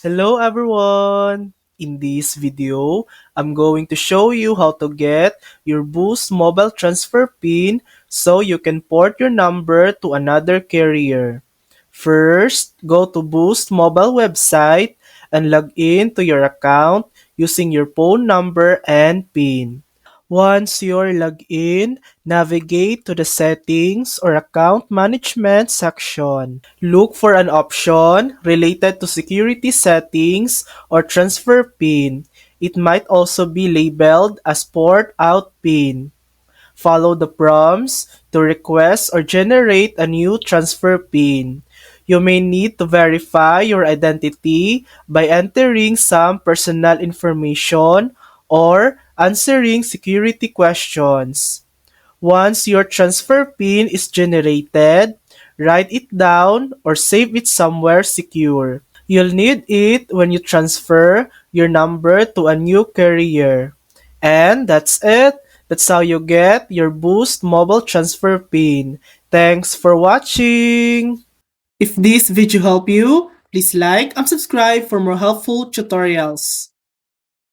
Hello everyone! In this video, I'm going to show you how to get your Boost mobile transfer PIN so you can port your number to another carrier. First, go to Boost mobile website and log in to your account using your phone number and PIN. Once you're logged in, navigate to the Settings or Account Management section. Look for an option related to security settings or transfer PIN. It might also be labeled as Port Out PIN. Follow the prompts to request or generate a new transfer PIN. You may need to verify your identity by entering some personal information or answering security questions. Once your transfer PIN is generated, write it down or save it somewhere secure. You'll need it when you transfer your number to a new carrier. And that's it. That's how you get your Boost mobile transfer PIN. Thanks for watching! If this video helped you, please like and subscribe for more helpful tutorials.